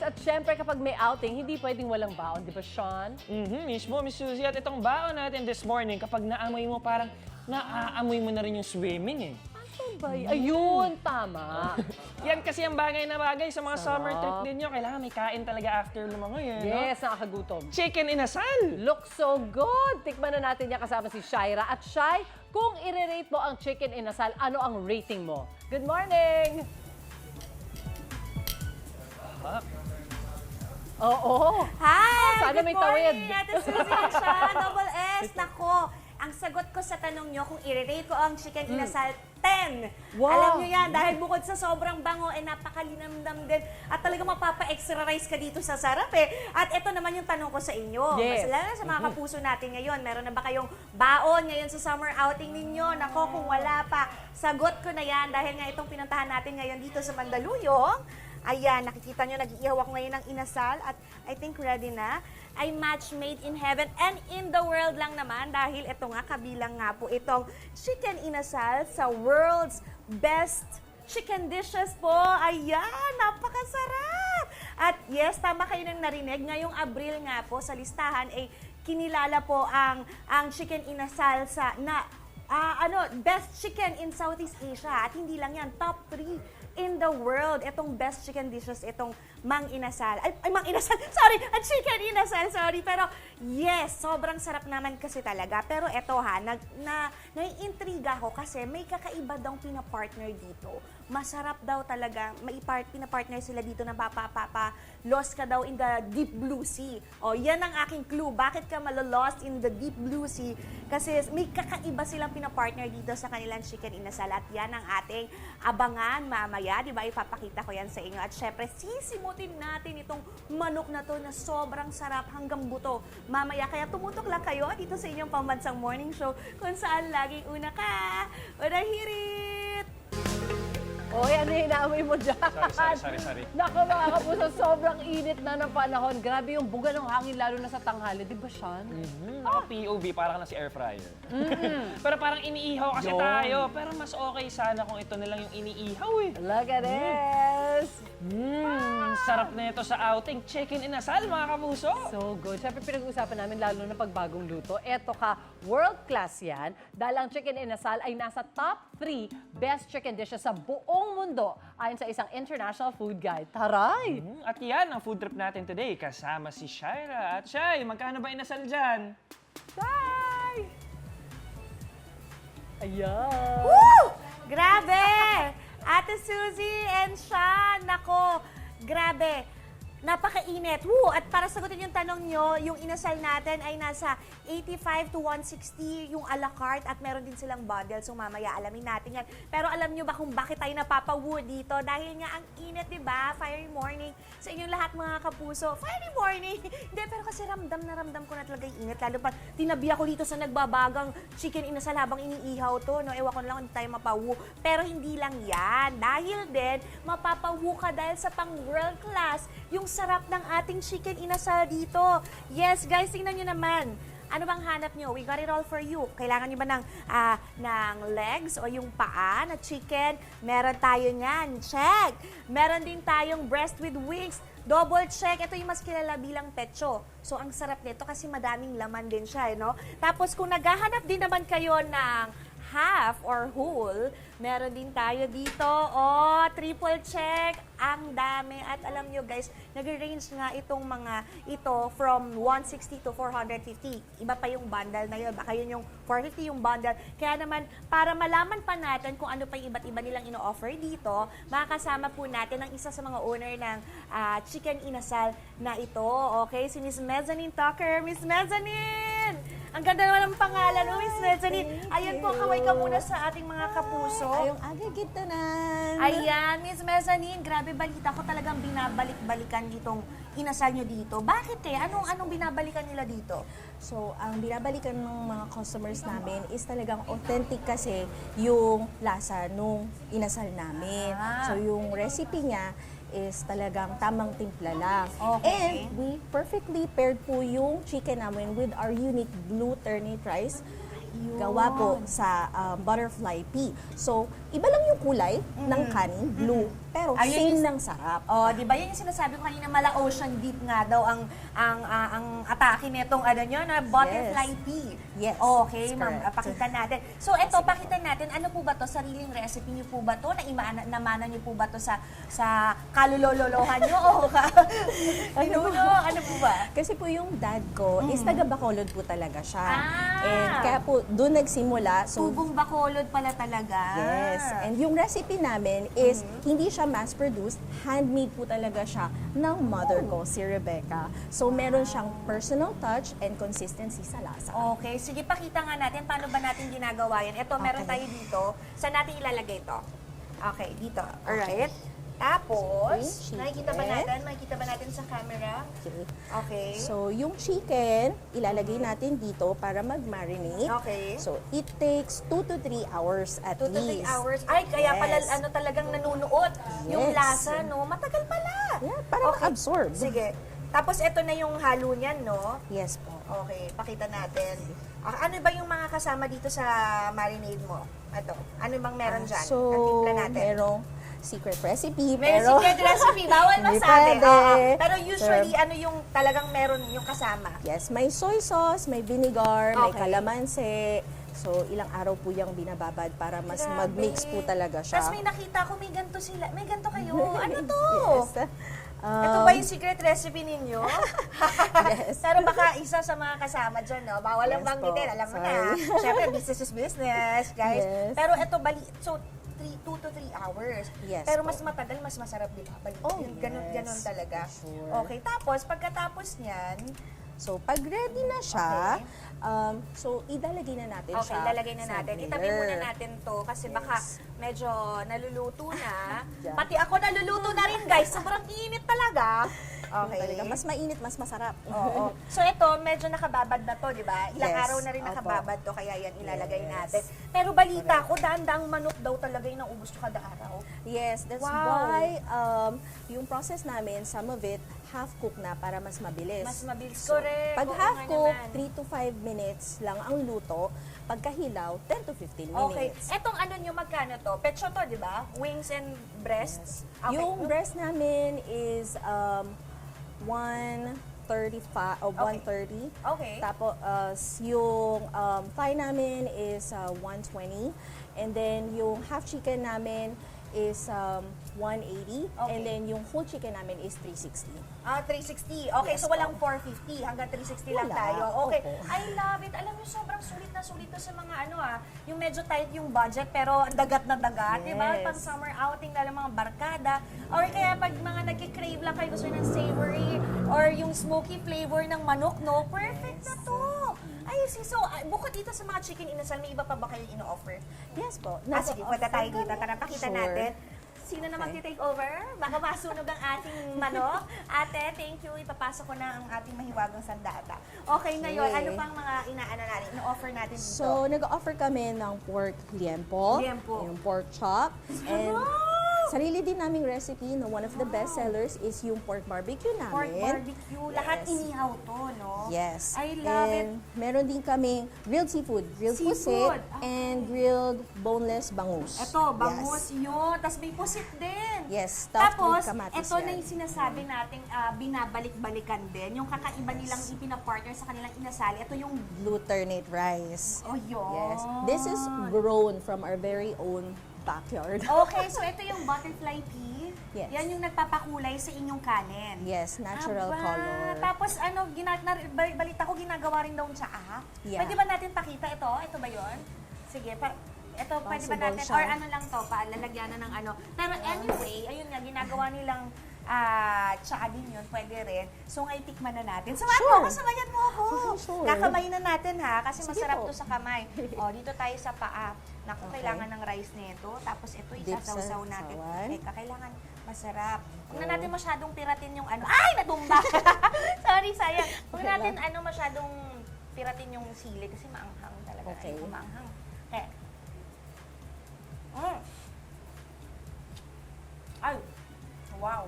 at syempre kapag may outing, hindi pwedeng walang baon, di ba, Sean? Mismo, Miss Suzy. At itong baon natin this morning, kapag naamoy mo, parang naaamoy mo na rin yung swimming eh. Ayun, tama. Yan kasi ang bagay na bagay sa mga summer trip ninyo. Kailangan may kain talaga after lumangoy eh, no? Yes, nakakagutom. Chicken inasal! Looks so good! Tikman na natin yan kasama si Shaira. At Shai, kung i-rate mo ang chicken inasal, ano ang rating mo? Good morning! Oo. Hi! Sana Good may tawid. morning, Ate Suzy siya. Double S. Nako, ang sagot ko sa tanong nyo kung i-rate ko ang chicken inasal, 10. Wow. Alam nyo yan, dahil bukod sa sobrang bango, napakalinamdam din. At talagang mapapa-extra rice ka dito sa sarap eh. At ito naman yung tanong ko sa inyo. Yes. Mas lalo na sa mga kapuso natin ngayon. Meron na ba kayong baon ngayon sa summer outing ninyo? Nako, kung wala pa, sagot ko na yan. Dahil nga itong pinuntahan natin ngayon dito sa Mandaluyong, ayan, nakikita nyo, nag-iihaw ako ngayon ng inasal at I think ready na. Ay match made in heaven and in the world lang naman dahil ito nga, kabilang nga po itong chicken inasal sa world's best chicken dishes po. Ayan, napakasarap! At yes, tama kayo nang narinig, ngayong Abril nga po sa listahan ay kinilala po ang chicken inasal sa best chicken in Southeast Asia. At hindi lang yan, top 3 in the world. Itong best chicken dishes, itong Mang Inasal. Ay Mang Inasal, sorry! At chicken inasal, sorry. Pero yes, sobrang sarap naman kasi talaga. Pero eto ha, naiintriga ko kasi may kakaiba daw pinapartner dito. Masarap daw talaga, pinapartner sila dito na lost ka daw in the deep blue sea. O, yan ang aking clue. Bakit ka malo-lost in the deep blue sea? Kasi may kakaiba silang pinapartner dito sa kanilang chicken inasal. At yan ang ating abangan mamaya. Diba? Ipapakita ko yan sa inyo. At syempre, sisimutin natin itong manok na to na sobrang sarap hanggang buto. Mamaya, kaya tumutok lang kayo dito sa inyong pambansang morning show kung saan laging una ka. Unahirit! Oy, ano yung inaamoy mo dyan? Sorry. Naku mga kapuso, sobrang init na ng panahon. Grabe yung buga ng hangin, lalo na sa tanghali. Di ba, Sean? Naka-POV, parang na si air fryer. Pero parang iniihaw kasi tayo. Pero mas okay sana kung ito na lang yung iniihaw eh. Look at this! Sarap na ito sa outing. Chicken inasal, mga kapuso. So good. Siyempre pinag-uusapan namin lalo na pagbagong luto. Eto ka, world class yan. Dahil ang chicken inasal ay nasa top 3 best chicken dishes sa buong mundo ayon sa isang international food guide. Taray! At yan ang food trip natin today. Kasama si Shaira. At Shai, magkano ba inasal dyan? Bye! Ayan! Woo! Grabe! Ate Suzy and Sean, nako, grabe. Napakainit. Woo! At para sagutin yung tanong nyo, yung inasal natin ay nasa 85 to 160 yung a la carte at meron din silang bundle. So mamaya alamin natin yan. Pero alam nyo ba kung bakit tayo napapawu dito? Dahil nga ang init, di ba? Fiery morning sa inyong lahat mga kapuso. Fiery morning! Hindi, pero kasi ramdam na ramdam ko na talaga yung init. Lalo pa, tinabi ako dito sa nagbabagang chicken inasal habang iniihaw to. No? Ewan ko na lang hindi tayo mapawu. Pero hindi lang yan. Dahil din, mapapawu ka dahil sa pang world class yung sarap ng ating chicken inasal dito. Yes, guys, tingnan nyo naman. Ano bang hanap nyo? We got it all for you. Kailangan nyo ba ng legs o yung paa na chicken? Meron tayo niyan. Check! Meron din tayong breast with wings. Double check. Ito yung mas kilala bilang pecho. So, ang sarap nito kasi madaming laman din siya, no? Tapos, kung naghahanap din naman kayo ng half or whole, meron din tayo dito. Oh, triple check. Ang dami. At alam nyo guys, nag-range nga itong mga ito from 160 to 450. Iba pa yung bundle na yun. Baka yun yung 450 yung bundle. Kaya naman, para malaman pa natin kung ano pa yung iba't iba nilang ino-offer dito, makakasama po natin ang isa sa mga owner ng chicken inasal na ito. Okay, si Miss Mezzanine Tucker. Miss Mezzanine! Ang ganda naman ng pangalan mo, Miss Mezzanine. Ayan po, kaway ka muna sa ating mga kapuso. Ayong agagit na nan. Ayan, Miss Mezzanine, grabe balita ko talagang binabalik-balikan itong inasal nyo dito. Bakit eh? Anong binabalikan nila dito? So, ang binabalikan ng mga customers namin is talagang authentic kasi yung lasa nung inasal namin. So, yung recipe niya is talagang tamang timpla lang. Okay. And we perfectly paired po yung chicken namin with our unique blue ternate rice. Gawa po sa butterfly pea. So, iba lang yung kulay ng kanin, blue, pero Ayun same yung- ng sarap. Oh, di ba yan yung sinasabi ko kanina, mala ocean deep nga daw ang atake nitong ano nyo, na butterfly pea. Yes, Okay, that's ma'am, correct. pakita natin. So, eto, pakita natin, ano po ba to? Sariling recipe niyo po ba to? Namana niyo po ba to sa kalulololohan niyo? O ano po ba? Kasi po yung dad ko is taga Bacolod po talaga siya. Ah! And kaya po doon nagsimula. So Tubong Bacolod pala talaga. yes, and yung recipe namin is hindi siya mass-produced, handmade po talaga siya ng mother ko, si Rebecca. So meron siyang personal touch and consistency sa lasa. Okay, sige, pakita nga natin paano ba natin ginagawa yan. Ito, meron Okay. tayo dito. Saan natin ilalagay ito? Okay, dito. Alright. Tapos, Okay, nakikita ba chicken. natin? Makikita ba natin sa camera? Okay. Okay. So yung chicken, ilalagay natin dito para mag-marinate. Okay. So it takes 2 to 3 hours at 2 to 3 least. hours. Ay, kaya pala Yes. ano talagang nanunuot yung Yes. lasa, no? Matagal pala. Yeah, para ma-absorb. Sige. Tapos ito na yung halo niyan, no? Yes po. Okay, pakita natin. Ano ba yung mga kasama dito sa marinade mo? Ito. Ano bang meron dyan? So, Ang timpla natin. merong secret recipe, May pero secret recipe, bawal Hindi masabi. pwede. Oo. Pero usually, ano yung talagang meron yung kasama? yes, may soy sauce, may vinegar, may Okay. kalamansi. So, ilang araw po yung binababad para mas Grabe. mag-mix po talaga siya. Tapos may nakita ko, may ganito sila. May ganito kayo. Ano to? Yes. Ito ba yung secret recipe ninyo? Yes. Pero baka isa sa mga kasama dyan, no? Bawal ang Yes banggitin, po. alam mo na. Sorry. Siyempre, business is business, guys. Yes. Pero ito, so, 2 to 3 hours. Yes Pero po. mas matagal, mas masarap, di ba? Oh, Ganun yes. talaga. Sure. Okay, tapos, pagkatapos niyan, So, pag ready na siya, Okay. so, idalagay na natin okay, siya lalagay na sa natin. blender. Itabi muna natin to kasi baka Yes. medyo naluluto na. Yeah. Pati ako naluluto na rin, guys. Sobrang init talaga. Okay. Talaga, mas mainit, mas masarap. Oo. So ito, medyo nakababad na to, di ba? Ilang Yes. araw na rin Opo. nakababad to, kaya yan ilalagay Yes. natin. Pero balita ko, daang manok daw talaga yung naubos ko kada araw. Yes, that's Wow. why yung process namin, some of it, half-cook na para mas mabilis. Mas mabilis. So, Correct. pag Oo half-cook, nga naman. 3 to 5 minutes lang ang luto. Pagkahilaw, 10 to 15 Okay. minutes. Etong ano nyo, magkano to? Pecho to, di ba? Wings and breasts? Okay. Yung breast namin is 135 o Okay. 130. Okay. Tapos yung thigh namin is 120. And then yung half chicken namin is 180. Okay. And then yung whole chicken namin is 360. 360. Okay, Yes so walang po. 450. Hanggang 360 lang Wala. tayo. Okay. Opo. I love it. Alam niyo, sobrang sulit na sulit to sa mga yung medyo tight yung budget, pero dagat na dagat. Yes. Diba? Pang summer outing na lang mga barkada. Or kaya pag mga nagki-crave lang kayo, gusto nyo ng savory or yung smoky flavor ng manok, no? Perfect na to. Ay, so, bukod dito sa mga chicken inasal, may iba pa ba kayo ino-offer? Yes po. Sige, punta tayo dito. Tara, pakita Sure. natin. Sino na magti-take over? Baka masunog ang ating manok. Ate, thank you. Ipapasok ko na ang ating mahiwagang sandata. Okay, ngayon, Okay. ano pang mga inaano natin, ino-offer natin dito? So, nag-offer kami ng pork liempo, Liempo. yung pork chop, and sarili din naming recipe na one of the best sellers is yung pork barbecue namin. Pork barbecue. Lahat Yes. inihaw to, no? Yes. I love it. And meron din kaming grilled seafood, grilled Seafood. pusit, and grilled boneless bangus. Ito, bangus yun. Tapos may pusit din. Yes, stuffed Tapos, with kamatis ito na yan. yung sinasabi nating binabalik-balikan din. Yung kakaiba nilang ipina-partner sa kanilang inasali. Ito yung, Glutinate rice. oh yun. Yes. This is grown from our very own backyard. Okay, so ito yung butterfly pea. Yes. Yan yung nagpapakulay sa inyong kanin. Yes, natural Aba, color. Tapos balita ko ginagawa rin daw tsaa. Yeah. Pwede ba natin pakita ito? Ito ba yon? Sige, ito pwede ba Possible natin? siya. Or ano lang to, lalagyan na ng ano. Pero anyway, ayun nga, ginagawa nilang tsaa din yun, pwede rin. So ngayon, tikman na natin. Sure. Samayan mo ako. Okay, sure. Kakamayin na natin ha, kasi Sige masarap po. to sa kamay. O, dito tayo sa paa. Naku, Okay. kailangan ng rice nito. Tapos ito, Dip sa isasawsaw natin. sawan. Kailangan masarap. Huwag na Oh. natin masyadong piratin yung ano. Ay, natumba! Sorry, sayang. Huwag Okay natin lang. masyadong piratin yung sili kasi maanghang talaga. Okay. Ay, maanghang. Okay. Mm. Ay, wow.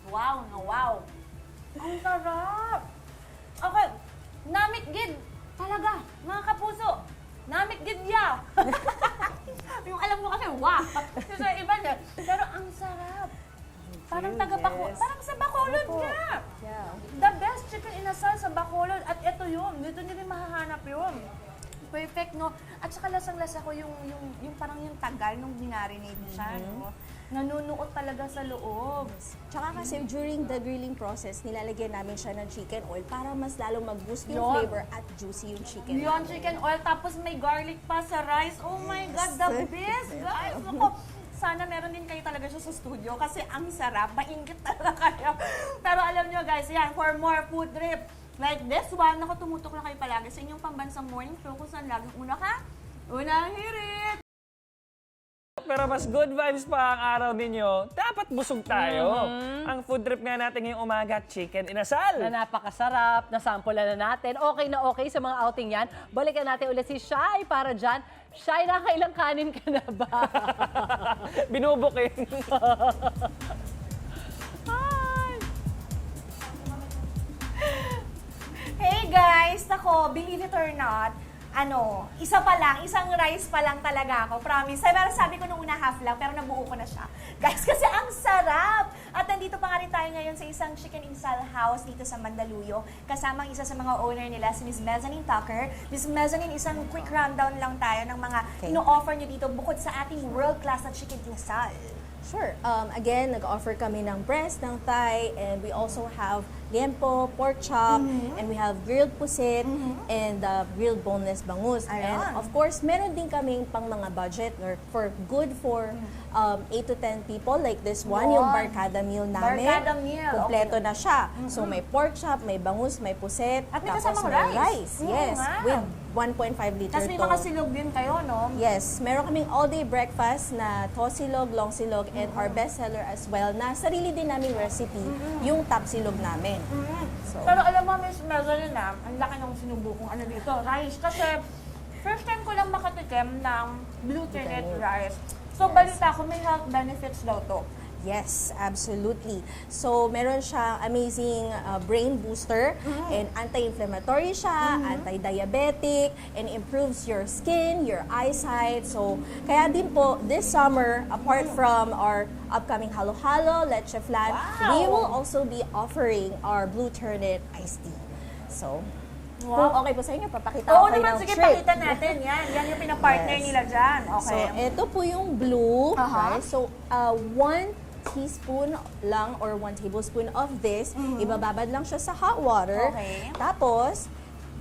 Wow na wow. Ang sarap. Okay, namit gid. Talaga, mga kapuso. namit gidya. Yung alam mo kasi, wah! Kasi iba niya. Pero ang sarap. Parang parang sa Bacolod nga. Yeah. The best chicken inasal sa Bacolod. At ito yun. Dito nyo rin mahahanap yun. Perfect, no? At saka lasang-lasa ko yung parang yung tagal nung binarinate siya, no? Nanunuot talaga sa loob. Tsaka kasi during the grilling process, nilalagyan namin siya ng chicken oil para mas lalong mag-boost yung Yun. flavor at juicy yung chicken. Yon chicken oil, tapos may garlic pa sa rice. Oh my God, the best, guys! Ako, sana meron din kayo talaga siya sa studio kasi ang sarap, maingit talaga kayo. Pero alam nyo guys, yan, for more food trip like this one, naku, tumutok lang kayo palagi sa inyong pambansang morning show kung saan laging unang hirit! Pero mas good vibes pa ang araw ninyo, dapat busog tayo. Ang food trip nga natin ngayong umaga, chicken inasal. Na napakasarap, nasampulan na natin. Okay na okay sa mga outing yan. Balikan natin ulit si Shai para dyan. Shai, nakailang kanin ka na ba? Binubukin. Hey guys! Ako, believe it or not, isa pa lang, isang rice pa lang talaga ako, promise. Pero sabi ko nung una half lang, pero nabuo ko na siya. Guys, kasi ang sarap! At nandito pa nga rin tayo ngayon sa isang chicken inasal house dito sa Mandaluyong. Kasama ang isa sa mga owner nila, si Miss Mezzanine Tucker. Miss Mezzanine, isang quick rundown lang tayo ng mga ino-offer nyo dito bukod sa ating world-class na chicken inasal. Sure. Again, nag-offer kami ng breast, ng thigh, and we also have liempo, pork chop, and we have grilled pusit, and grilled boneless bangus. Ayan. And of course, meron din kaming pang mga budget or for good for 8 to 10 people like this one, yung barkada meal namin. Barkada meal, Kompleto na siya. So may pork chop, may bangus, may pusit, At may tapos kasamang may rice. Yes, Nga. with 1.5 liter Tapos may mga silog din kayo, no? Yes, meron kaming all-day breakfast na tosilog, long silog, and our bestseller as well na sarili din naming recipe, yung top silog namin. So, Pero alam mo, Miss Mezzanine, ang laki ng sinubukong dito, rice. Kasi first time ko lang makatikim ng glutinate rice. So, balita ko, may health benefits daw to. yes, absolutely. So, meron siyang amazing brain booster and anti-inflammatory siya, anti-diabetic, and improves your skin, your eyesight. So, kaya din po, this summer, apart from our upcoming halo-halo, leche flan, we will also be offering our blue turnip iced tea. So, kung okay po sa inyo, papakita Oo ko kayo naman, ng sige, trick. pakita natin. Yan yung pinapartner Yes. nila dyan. So, Okay. ito po yung blue Aha. rice. So, 1 teaspoon lang or 1 tablespoon of this, ibababad lang siya sa hot water. Okay. Tapos,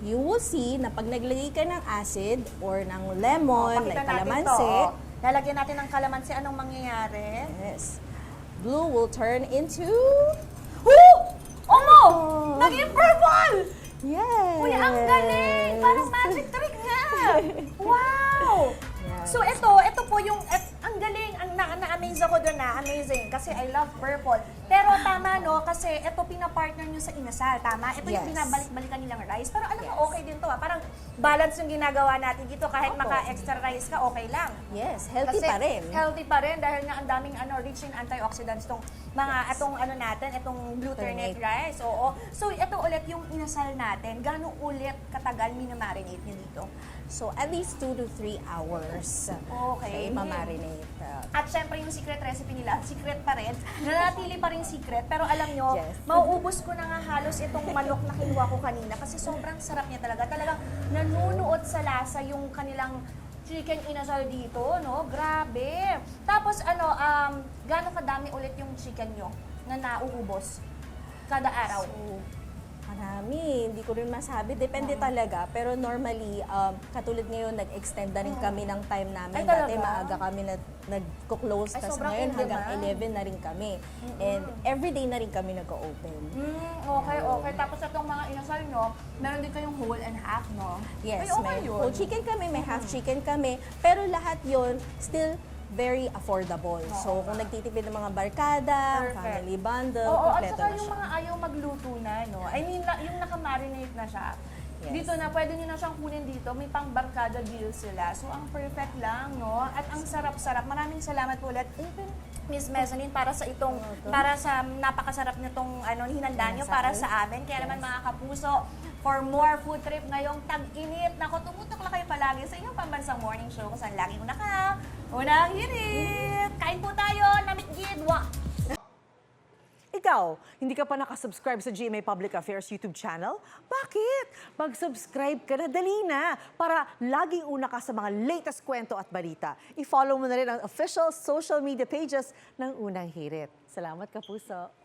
you will see na pag naglagay ka ng acid or ng lemon, like Pakita natin calamansi, to. Lalagyan natin ng kalamansi. Anong mangyayari? yes, blue will turn into, Omo! Naging purple! yes! Uy, ang galing! Parang magic trick nga! Wow! Yeah. So ito po yung, ang galing, na-amaze ako doon amazing. Kasi I love purple. Pero tama no, kasi ito pinapartner nyo sa inasal, tama? Ito yung Yes. binabalik-balikan nilang rice. Pero alam mo, Yes. okay din to Parang balance yung ginagawa natin dito. Kahit Opo. maka-extra rice ka, okay lang. Yes, healthy Kasi pa rin. healthy pa rin dahil nga ang daming rich in antioxidants tong mga itong glutinate rice. Oo. So ito ulit yung inasal natin. Gaano ulit katagal minamarinate niyo dito? So, at least 2 to 3 hours. Okay. Mamarinate. At syempre yung secret recipe nila, secret pa rin. Nanatili pa rin secret. Pero alam nyo, Yes. mauubos ko na nga halos itong manok na kinuha ko kanina kasi sobrang sarap niya talaga. Talagang nanunuot sa lasa yung kanilang chicken inasal dito, no? Grabe. Tapos gaano kadami ulit yung chicken nyo na nauubos kada araw? Marami, hindi ko rin masabi. Depende talaga. Pero normally, katulad ngayon, nag-extend na rin kami ng time namin. Ay, talaga? Dati maaga kami nag-close. Ay, Tapos sobrang ngayon in hanggang demand. 11 na rin kami. And everyday na rin kami nag-open. Okay. Tapos itong mga inasal nyo, meron din kayong whole and half, no? Yes, Ay, okay may yun. whole chicken kami, may half chicken kami. Pero lahat yon still very affordable. So, kung nagtitipid ng mga barkada, Perfect. family bundle, Oo, at kompleto saka na yung siya. mga ayaw magluto na, no? I mean, yung nakamarinate na siya. Yes. Dito na, pwede nyo na siyang kunin dito. May pang barkada deal sila. So, ang perfect lang, no? At ang sarap-sarap. Maraming salamat po ulit. Miss Mezzanine, para sa napakasarap nitong hinanda nyo para sa amin. Kaya naman mga kapuso, for more food trip ngayong tag-init. Nako, tumutok lang kayo palagi sa inyong pambansang morning show kung saan laging unang hirit. Kain po tayo, namit gidwa. Ikaw, hindi ka pa nakasubscribe sa GMA Public Affairs YouTube channel? Bakit? Mag-subscribe ka na, dali na, para laging una ka sa mga latest kwento at balita. I-follow mo na rin ang official social media pages ng Unang Hirit. Salamat, Kapuso.